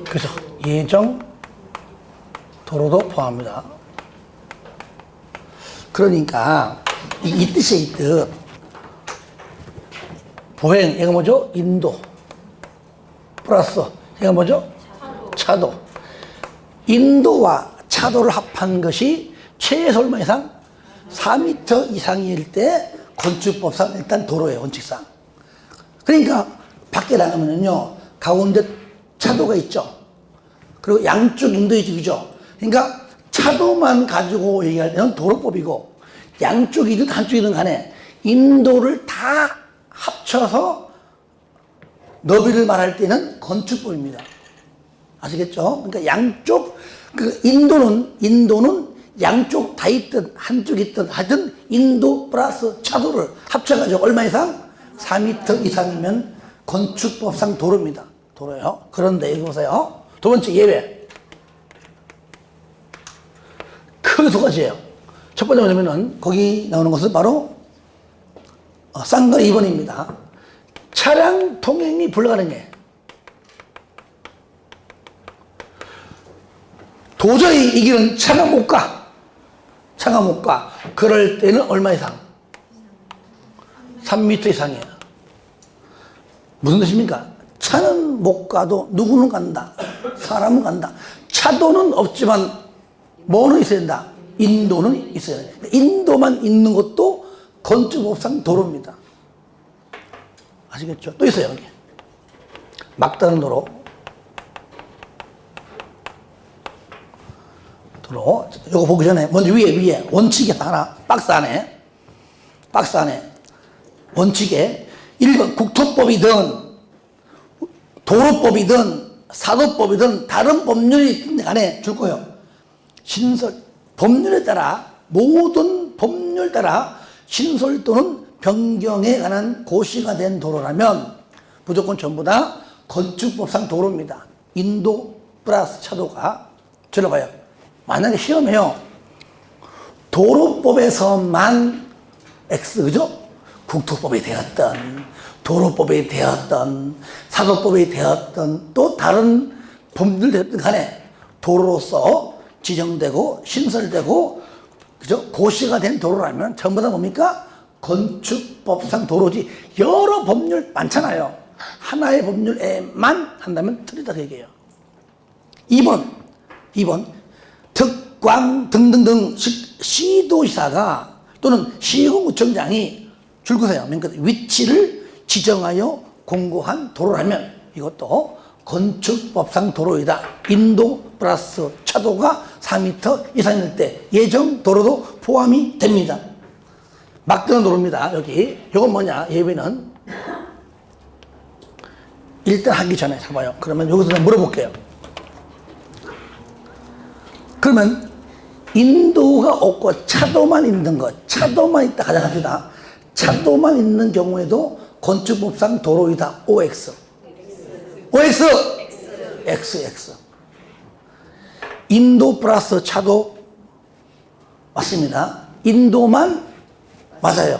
그죠? 예정 도로도 포함합니다. 그러니까 이 뜻이에요, 이 뜻. 보행, 얘가 뭐죠? 인도. 플러스, 얘가 뭐죠? 차도. 인도와 차도를 합한 것이 최소 얼마 이상? 4m 이상일 때 건축법상 일단 도로예요, 원칙상. 그러니까 밖에 나가면요, 가운데 차도가 있죠. 그리고 양쪽 인도이죠, 그죠? 그러니까 차도만 가지고 얘기할 때는 도로법이고, 양쪽이든 한쪽이든 간에 인도를 다 합쳐서 너비를 말할 때는 건축법입니다. 아시겠죠? 그러니까 양쪽, 인도는 양쪽 다 있든 한쪽 있든 하여튼 인도 플러스 차도를 합쳐가지고 얼마 이상? 4m 이상이면 건축법상 도로입니다. 도로요. 그런데 여기 보세요. 두 번째 예외. 크게 두 가지예요. 첫 번째 뭐냐면은 거기 나오는 것은 바로 쌍거리 2번입니다. 차량 통행이 불가능해. 도저히 이 길은 차가 못 가. 그럴 때는 얼마 이상? 3m 이상이에요. 무슨 뜻입니까? 차는 못 가도 누구는 간다. 사람은 간다. 차도는 없지만 뭐는 있어야 된다? 인도는 있어야 된다. 인도만 있는 것도 건축법상 도로입니다. 아시겠죠? 또 있어요, 여기. 막다른 도로. 요거 보기 전에 먼저 위에 원칙이 하나 박스 안에 원칙에 1번 국토법이든 도로법이든 사도법이든 다른 법률이 간에 줄 거예요. 법률에 따라 모든 법률 따라 신설 또는 변경에 관한 고시가 된 도로라면 무조건 전부 다 건축법상 도로입니다. 인도 플러스 차도가 들어봐요. 만약에 시험해요. 도로법에서만 X, 그죠? 국토법이 되었던, 도로법이 되었던, 사도법이 되었던, 또 다른 법률 되었던 간에 도로로서 지정되고, 신설되고, 그죠? 고시가 된 도로라면 전부 다 뭡니까? 건축법상 도로지. 여러 법률 많잖아요. 하나의 법률에만 한다면 틀리다 그 얘기예요. 2번. 특광 등등등 시도지사가 또는 시군구청장이 줄거세요. 위치를 지정하여 공고한 도로라면 이것도 건축법상 도로이다. 인도 플러스 차도가 4m 이상일 때 예정 도로도 포함이 됩니다. 막다른 도로입니다. 여기 이건 뭐냐? 예비는 일단 하기 전에 잡아요. 그러면 여기서 물어볼게요. 그러면 인도가 없고 차도만 있는 것, 차도만 있다 가정합시다. 차도만 있는 경우에도 건축법상 도로이다. OX. XX. 인도 플러스 차도 맞습니다. 인도만 맞아요.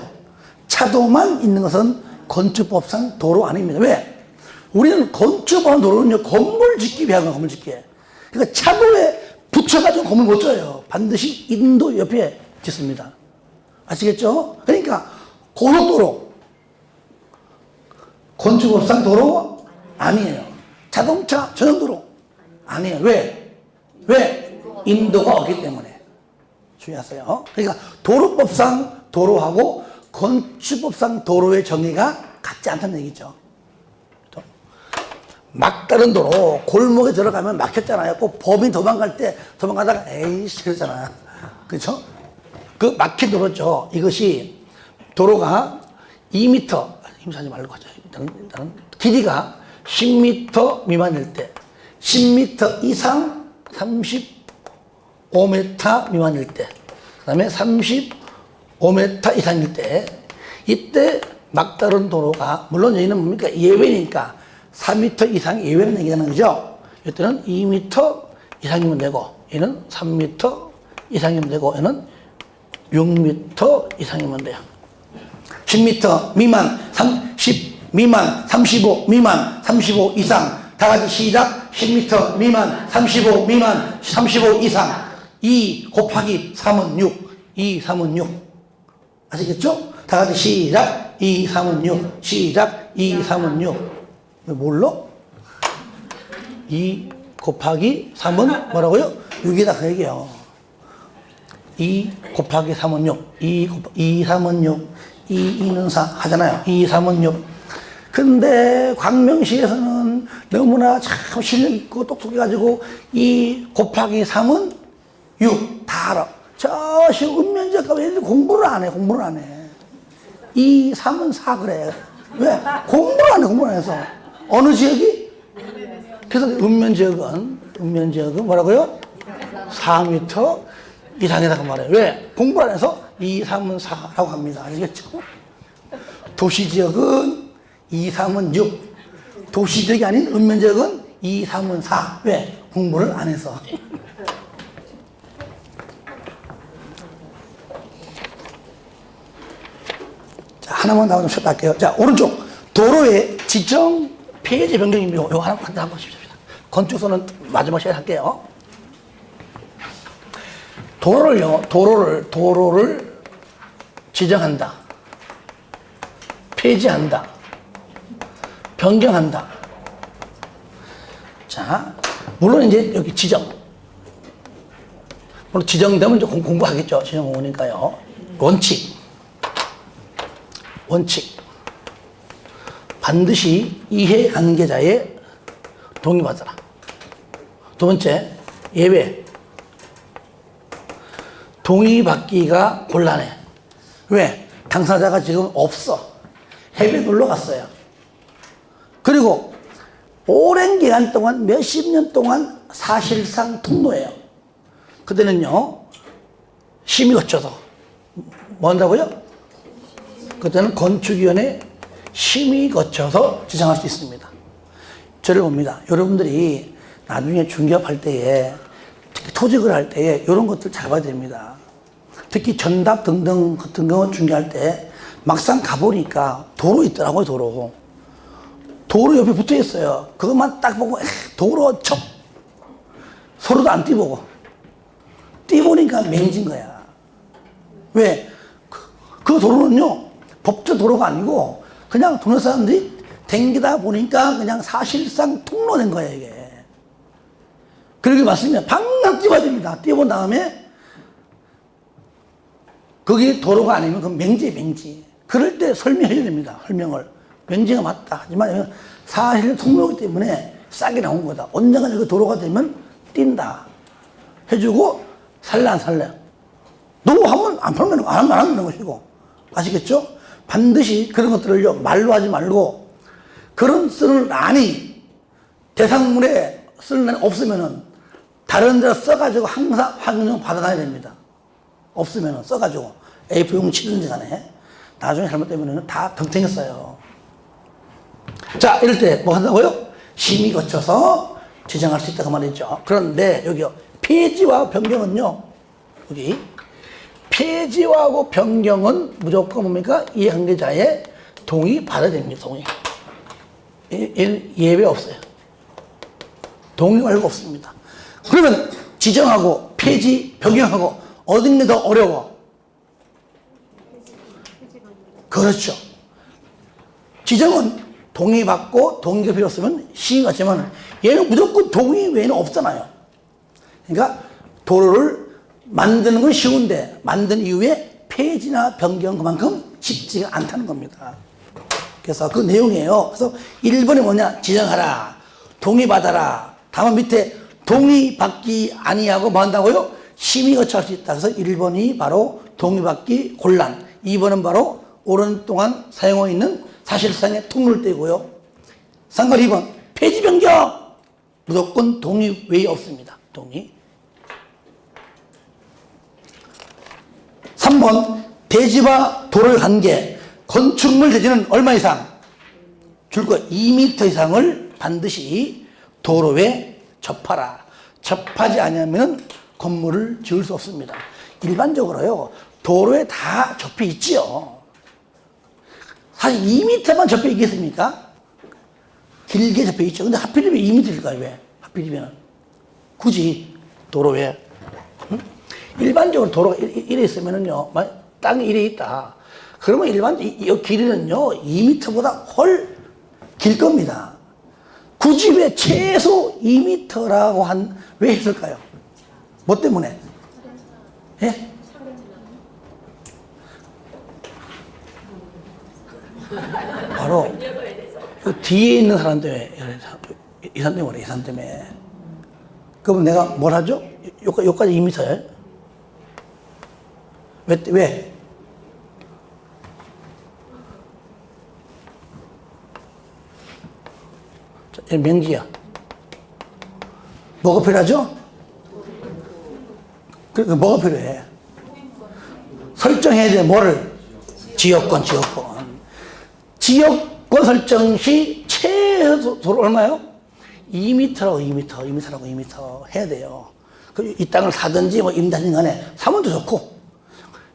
차도만 있는 것은 건축법상 도로 아닙니다. 왜? 우리는 건축법상 도로는요, 건물 짓기 위한 거, 건물 짓기. 그러니까 차도에 붙여가지고 건물 못 져요. 반드시 인도 옆에 짓습니다. 아시겠죠? 그러니까 고속도로, 건축법상 도로 아니에요. 자동차 전용도로 아니에요. 왜? 인도가 없기 때문에. 주의하세요. 그러니까 도로법상 도로하고 건축법상 도로의 정의가 같지 않다는 얘기죠. 막다른 도로, 골목에 들어가면 막혔잖아요. 꼭 범인 도망갈 때 도망가다가 에이씨 그러잖아요. 그렇죠? 그 막힌 도로죠. 이것이 도로가 2m, 힘사지 말고 하죠. 일단은 길이가 10m 미만일 때, 10m 이상 35m 미만일 때, 그 다음에 35m 이상일 때, 이때 막다른 도로가, 물론 여기는 뭡니까? 예외니까 4m 이상 예외는 얘기하는 거죠. 이때는 2m 이상이면 되고, 얘는 3m 이상이면 되고, 얘는 6m 이상이면 돼요. 10m 미만, 30 미만, 35 미만, 35 이상. 다 같이 시작. 10m 미만, 35 미만, 35 이상. 2 곱하기 3은 6. 2, 3은 6. 아시겠죠? 다 같이 시작. 2, 3은 6. 시작. 2, 3은 6. 왜 몰라? 2 곱하기 3은 뭐라고요? 6이다 그 얘기예요. 2 곱하기 3은 6. 2, 3은 6. 2는 4 하잖아요. 2, 3은 6. 근데 광명시에서는 너무나 참 실력 있고 똑똑해가지고 2 곱하기 3은 6. 다 알아. 저 은면지역가 왜 공부를 안 해? 공부를 안 해. 2, 3은 4 그래. 왜? 공부를 안 해. 공부를 안 해서. 어느 지역이? 그래서 읍면지역은 뭐라고요? 4m 이상이라고 말해요. 왜? 공부를 안 해서 2, 3은 4라고 합니다. 아시겠죠? 도시지역은 2, 3은 6. 도시지역이 아닌 읍면지역은 2, 3은 4. 왜? 공부를 안 해서. 자, 하나만 나오면 쉬었다 할게요. 자, 오른쪽. 도로의 지정 폐지 변경입니다. 이거 하나 한번 보십시오. 건축소는 마지막 시간에 할게요. 도로를 지정한다. 폐지한다. 변경한다. 자, 물론 이제 여기 지정. 물론 지정되면 이제 공부하겠죠. 지정 오니까요. 원칙. 반드시 이해관계자의 동의받아라. 두 번째, 예외. 동의받기가 곤란해. 왜? 당사자가 지금 없어. 해외 놀러 갔어요. 그리고 오랜 기간 동안, 몇십 년 동안 사실상 통로예요. 그때는요, 심의 거쳐서. 뭐 한다고요? 그때는 건축위원회 심의 거쳐서 지정할 수 있습니다. 저를 봅니다. 여러분들이 나중에 중개업할 때에, 특히 토지를 할 때에 이런 것들 잘 봐야 됩니다. 특히 전답 등등 같은 거 중개할 때 막상 가보니까 도로 있더라고요, 도로. 도로 옆에 붙어 있어요. 그것만 딱 보고, 도로 척. 서로도 안 띄보고. 띄보니까 맹진 거야. 왜? 그 도로는요, 법적 도로가 아니고, 그냥 동네 사람들이 댕기다 보니까 그냥 사실상 통로된 거예요, 이게. 그렇게 맞으면 방금 띄워야 됩니다. 띄워본 다음에, 거기 도로가 아니면 그건 맹지. 그럴 때 설명해야 됩니다. 설명을. 맹지가 맞다. 하지만 사실 통로이기 때문에 싸게 나온 거다. 언젠가 그 도로가 되면 뛴다. 해주고 살래 안 살래. 너 하면 안 팔면 안 하면 안 하는 것이고. 아시겠죠? 반드시 그런 것들을요 말로 하지 말고 그런 쓰는 란이 대상물에 쓰는 란이 없으면은 다른 데다 써가지고 항상 확인용 받아놔야 됩니다. 없으면은 써가지고 A4용 치든지 간에 나중에 잘못되면은 다 덩탱했어요. 자, 이럴 때 뭐 한다고요? 심의 거쳐서 지정할 수 있다고 말이죠. 그런데 여기요, 폐지와 변경은요, 여기 폐지하고 변경은 무조건 뭡니까? 이해관계자의 동의 받아야 됩니다. 동의. 예외 없어요. 동의 말고 없습니다. 그러면 지정하고 폐지, 변경하고 어떤 게 더 어려워? 그렇죠. 지정은 동의받고 동의가 필요 없으면 시행 같지만 얘는 무조건 동의 외에는 없잖아요. 그러니까 도로를 만드는 건 쉬운데 만든 이후에 폐지나 변경 그만큼 쉽지가 않다는 겁니다. 그래서 그 내용이에요. 그래서 1번이 뭐냐? 지정하라, 동의받아라. 다만 밑에 동의받기 아니하고 뭐 한다고요? 심의 거쳐할 수 있다. 그래서 1번이 바로 동의받기 곤란, 2번은 바로 오랜 동안 사용하고 있는 사실상의 통물대고요. 상관 2번 폐지 변경 무조건 동의 외에 없습니다. 동의. 3번 대지와 도로의 관계, 건축물 대지는 얼마 이상? 줄 거야. 2m 이상을 반드시 도로에 접하라. 접하지 않으면 건물을 지을 수 없습니다. 일반적으로요, 도로에 다 접해 있지요. 사실 2m만 접해 있겠습니까? 길게 접해 있죠. 근데 하필이면 2m일까요? 왜? 하필이면 굳이 도로에. 일반적으로 도로가 이래 있으면은요, 땅이 이래 있다. 그러면 이 길이는요, 2m보다 훨 길 겁니다. 굳이 왜 최소 2m라고 왜 했을까요? 뭐 때문에? 예? 바로 그 뒤에 있는 사람 때문에, 이 사람 때문에, 이 사람 때문에. 그러면 내가 뭘 하죠? 여기까지 2m예요? 왜? 자, 명지야. 뭐가 필요하죠? 뭐가 필요해? 설정해야 돼, 뭐를? 지역권. 지역권 설정 시 최소로 얼마요? 2m라고 2m 해야 돼요. 이 땅을 사든지 뭐 임대하든 간에 사면 더 좋고.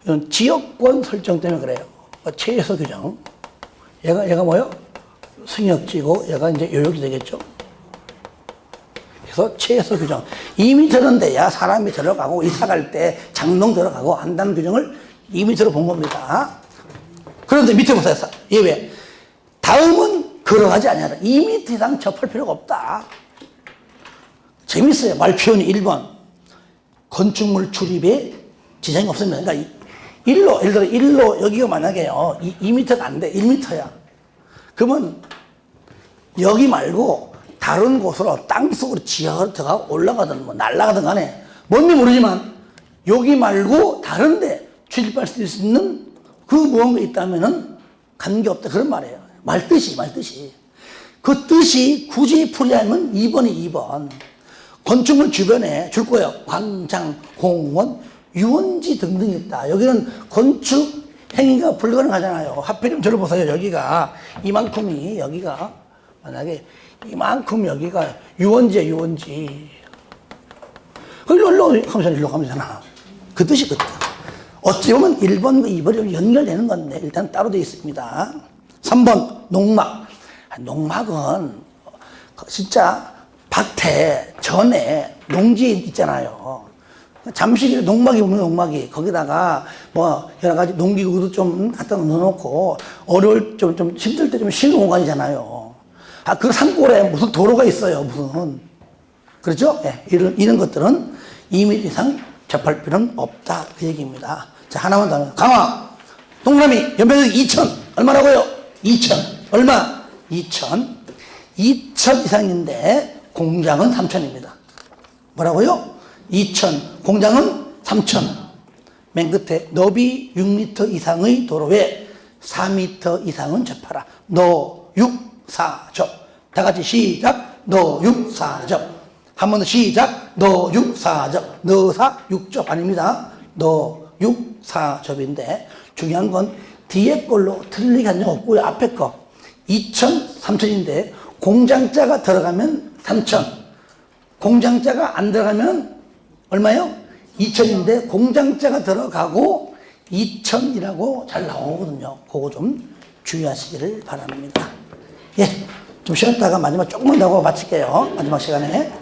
이건 지역권 설정 때문에 그래요. 최소 규정. 얘가 뭐요? 승역지고 얘가 이제 요역지 되겠죠. 그래서 최소 규정. 2m는 돼야 사람이 들어가고 이사 갈 때 장롱 들어가고 한다는 규정을 2m로 본 겁니다. 그런데 밑에 보세요. 예외. 다음은 걸어가지 아니하라. 2m 이상 접할 필요가 없다. 재밌어요. 말표현이 1번. 건축물 출입에 지장이 없습니다. 그러니까 예를 들어 일로 여기가 만약에요, 2m가 안 돼. 1m야. 그러면 여기 말고 다른 곳으로 땅속으로 지하로 들어가고 올라가든 뭐 날아가든 간에 뭔지 모르지만 여기 말고 다른 데 출입할 수 있는 그 무언가 있다면은 관계없다. 그런 말이에요. 말뜻이. 그 뜻이 굳이 풀이하면 2번이 2번. 건축물 주변에 줄 거예요. 광장, 공원, 유원지 등등이 있다. 여기는 건축 행위가 불가능하잖아요. 하필이면 저를 보세요. 여기가 이만큼이 여기가 만약에 이만큼 여기가 유원지야, 유원지. 일로 가면 되잖아. 그 뜻이 그 뜻. 어찌 보면 1번과 2번이 연결되는 건데 일단 따로 되어 있습니다. 3번 농막. 농막은 진짜 밭에 전에 농지에 있잖아요. 잠시 농막이 오면 농막이 거기다가 뭐 여러 가지 농기구도 좀 갖다 넣어놓고 어려울 좀 힘들 때 좀 쉬는 공간이잖아요. 그 산골에 무슨 도로가 있어요. 무슨 그렇죠? 네, 이런 것들은 2m 이상 접할 필요는 없다 그 얘기입니다. 자, 하나만 더 하면 강화 동그라미 연면적 2,000 얼마라고요? 2,000 얼마? 2,000 이상인데 공장은 3,000입니다. 뭐라고요? 2,000 공장은 3,000. 맨 끝에 너비 6m 이상의 도로에 4m 이상은 접하라. 너 6, 4, 접. 다 같이 시작. 너 6, 4, 접. 한 번 더 시작. 너 6, 4, 접. 너 4, 6접 아닙니다. 너 6, 4, 접인데 중요한 건 뒤에 걸로 틀리게 한 적 없고요. 앞에 거 2,000, 3,000인데 공장자가 들어가면 3,000. 공장자가 안 들어가면 얼마요? 2,000인데 공장자가 들어가고 2,000이라고 잘 나오거든요. 그거 좀 주의하시기를 바랍니다. 예, 좀 쉬었다가 마지막 조금만 더 하고 마칠게요. 마지막 시간에.